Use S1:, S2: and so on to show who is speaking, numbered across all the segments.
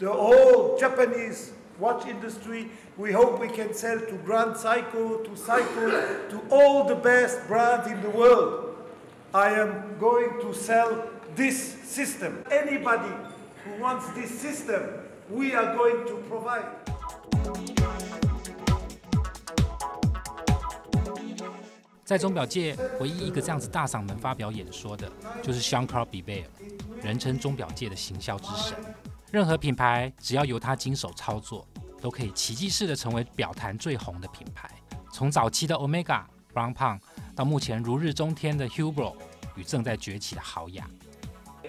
S1: the whole Japanese watch industry. We hope we can sell to Grand Seiko, to Seiko, to all the best brands in the world. I am going to sell this system. Anybody who wants this system, we are going to provide.
S2: 在钟表界，唯一一个这样子大嗓门发表演说的，就是 Jean-Claude Biver， 人称钟表界的行销之神。任何品牌只要由他经手操作，都可以奇迹式的成为表坛最红的品牌。从早期的 Omega、Blancpain 到目前如日中天的 Hublot 与正在崛起的豪雅。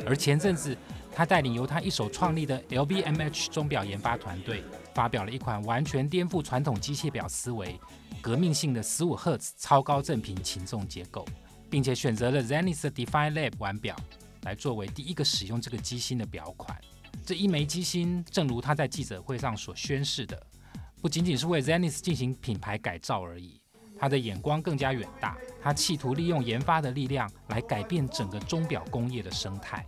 S2: 而前阵子，他带领由他一手创立的 LVMH 钟表研发团队，发表了一款完全颠覆传统机械表思维、革命性的15赫兹超高振频擒纵结构，并且选择了 ZENITH 的 Defy Lab 腕表来作为第一个使用这个机芯的表款。这一枚机芯，正如他在记者会上所宣示的，不仅仅是为 ZENITH 进行品牌改造而已，他的眼光更加远大，他企图利用研发的力量来改变整个钟表工业的生态。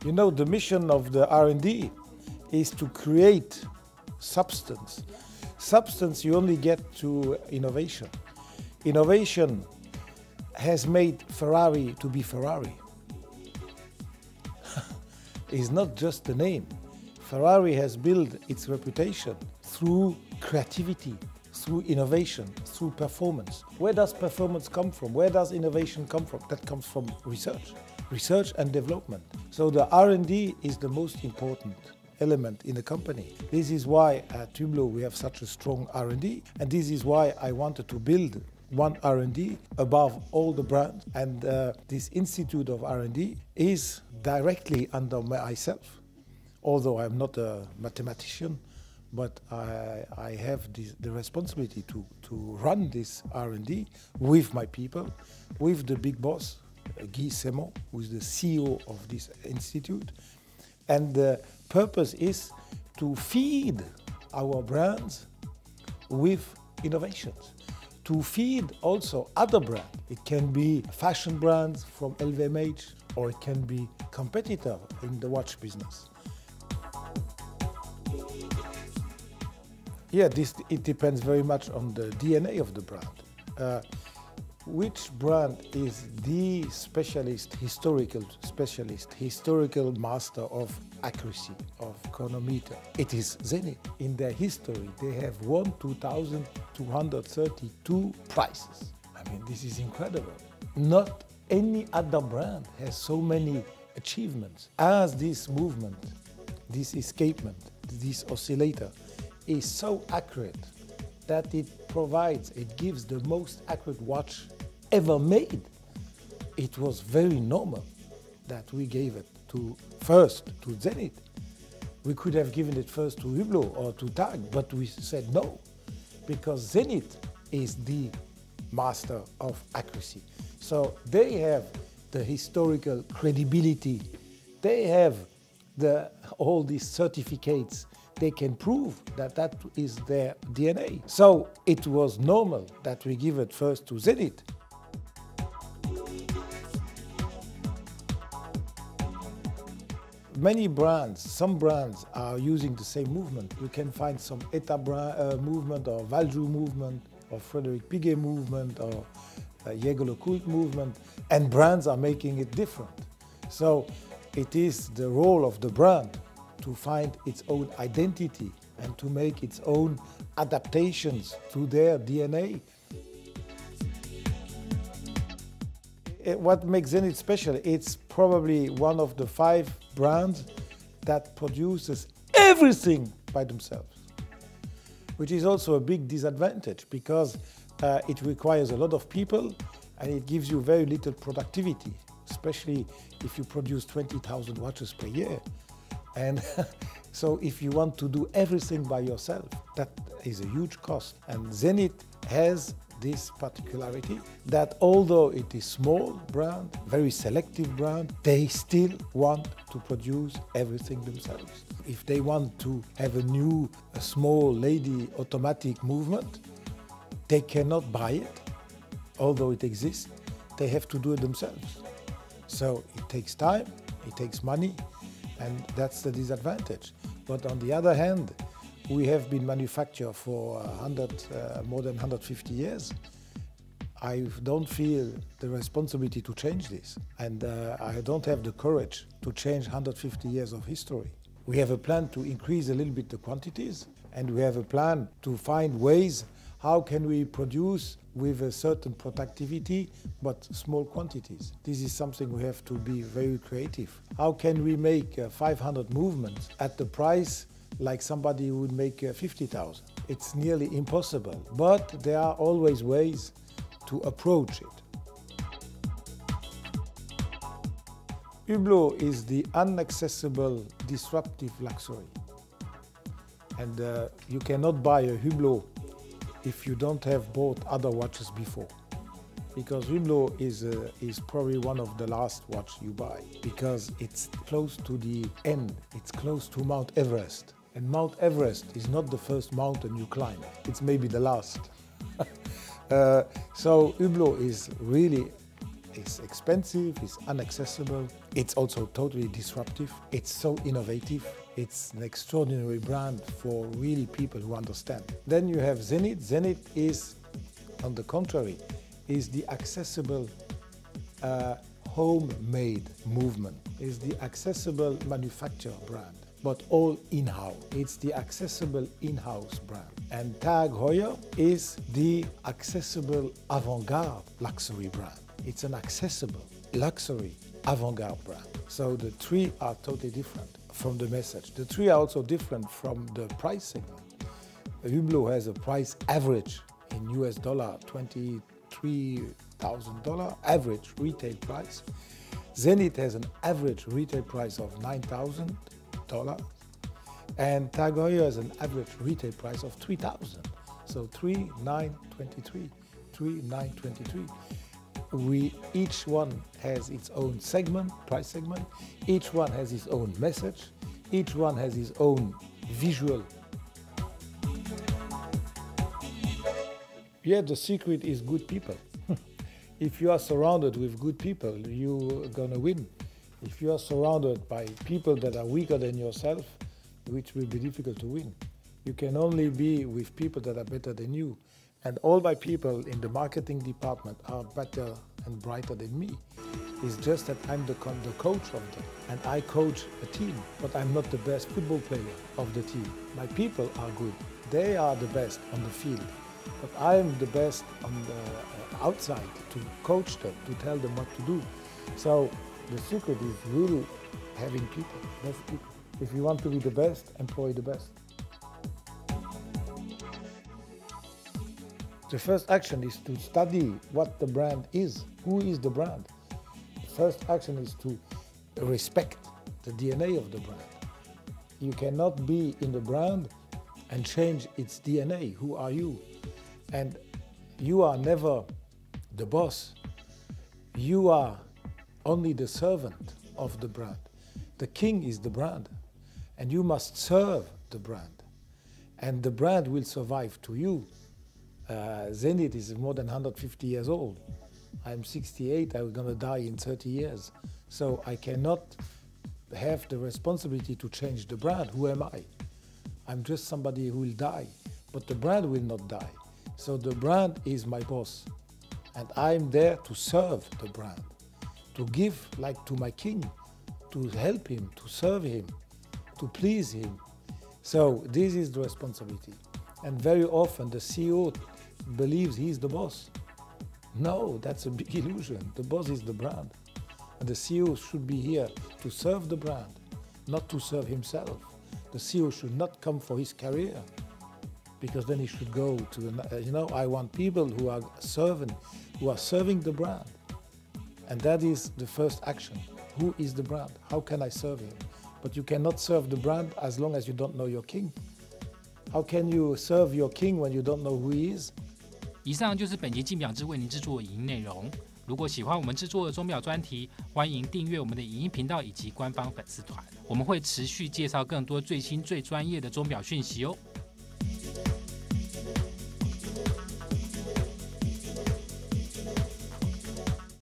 S1: You know, the mission of the R&D is to create substance. Substance you only get through innovation. Innovation has made Ferrari to be Ferrari. It's not just the name. Ferrari has built its reputation through creativity, through innovation, through performance. Where does performance come from? Where does innovation come from? That comes from research and development. So the R&D is the most important element in the company. This is why at Hublot we have such a strong R&D, and this is why I wanted to build one R&D above all the brands. And this Institute of R&D is directly under myself. Although I'm not a mathematician, but I have the responsibility to run this R&D with my people, with the big boss, Guy Semon, who is the CEO of this institute. And the purpose is to feed our brands with innovations, to feed also other brands. It can be fashion brands from LVMH, or it can be competitor in the watch business. Yeah, it depends very much on the DNA of the brand. Which brand is the specialist, historical master of accuracy, of chronometer? It is ZENITH. In their history, they have won 2,232 prizes. I mean, this is incredible. Not any other brand has so many achievements as this movement, this escapement, this oscillator is so accurate that it gives the most accurate watch ever made. It was very normal that we gave it first to ZENITH. We could have given it first to Hublot or to TAG, but we said no, because ZENITH is the master of accuracy. So they have the historical credibility. They have all these certificates. They can prove that is their DNA. So it was normal that we give it first to ZENITH. Many brands, some brands are using the same movement. You can find some ETA movement, or Valjoux movement, or Frederic Piguet movement, or Jaeger-LeCoultre movement, and brands are making it different. So it is the role of the brand to find its own identity and to make its own adaptations to their DNA. What makes ZENITH special, it's probably one of the 5 brands that produces everything by themselves, which is also a big disadvantage because it requires a lot of people and it gives you very little productivity, especially if you produce 20,000 watches per year. And so if you want to do everything by yourself, that is a huge cost. And ZENITH has this particularity that although it is small brand, very selective brand, they still want to produce everything themselves. If they want to have a small lady automatic movement, they cannot buy it although it exists, they have to do it themselves. So it takes time, it takes money, and that's the disadvantage. But on the other hand, we have been manufactured for more than 150 years. I don't feel the responsibility to change this, and I don't have the courage to change 150 years of history. We have a plan to increase a little bit the quantities, and we have a plan to find ways how can we produce with a certain productivity but small quantities. This is something we have to be very creative. How can we make 500 movements at the price like somebody would make 50,000? It's nearly impossible, but there are always ways to approach it. Hublot is the inaccessible, disruptive luxury. And you cannot buy a Hublot if you don't have bought other watches before. Because Hublot is probably one of the last watch you buy, because it's close to the end, it's close to Mount Everest. And Mount Everest is not the first mountain you climb, it's maybe the last. So Hublot is really, it's expensive, it's inaccessible, it's also totally disruptive, it's so innovative, it's an extraordinary brand for really people who understand. Then you have ZENITH. ZENITH is, on the contrary, is the accessible homemade movement, is the accessible manufacturer brand, but all in-house. It's the accessible in-house brand. And TAG Heuer is the accessible avant-garde luxury brand. It's an accessible luxury avant-garde brand. So the three are totally different from the message. The three are also different from the price segment. Hublot has a price average in US dollar, $23,000 average retail price. ZENITH has an average retail price of $9,000. And TAG Heuer has an average retail price of $3,000. So 3,923, 3,923. Each one has its own segment, price segment. Each one has its own message. Each one has its own visual. Yeah, the secret is good people. If you are surrounded with good people, you're gonna win. If you are surrounded by people that are weaker than yourself, which will be difficult to win. You can only be with people that are better than you. And all my people in the marketing department are better and brighter than me. It's just that I'm the coach of them, and I coach a team, but I'm not the best football player of the team. My people are good. They are the best on the field, but I'm the best on the outside to coach them, to tell them what to do. So the secret is really having people, best people. If you want to be the best, employ the best. The first action is to study what the brand is. Who is the brand? The first action is to respect the DNA of the brand. You cannot be in the brand and change its DNA. Who are you? And you are never the boss. You are only the servant of the brand. The king is the brand, and you must serve the brand. And the brand will survive to you. ZENITH is more than 150 years old. I'm 68, I'm gonna die in 30 years. So I cannot have the responsibility to change the brand. Who am I? I'm just somebody who will die, but the brand will not die. So the brand is my boss, and I'm there to serve the brand, to give like to my king, to help him, to serve him, to please him. So this is the responsibility. And very often the CEO believes he's the boss. No, that's a big illusion. The boss is the brand. And the CEO should be here to serve the brand, not to serve himself. The CEO should not come for his career, because then he should go to, I want people who are serving the brand. And that is the first action. Who is the brand? How can I serve him? But you cannot serve the brand as long as you don't know your king. How can you serve your king when you don't know who he is?
S2: 以上就是本集竞表志为您制作的影音内容。如果喜欢我们制作的钟表专题，欢迎订阅我们的影音频道以及官方粉丝团，我们会持续介绍更多最新最专业的钟表讯息哦。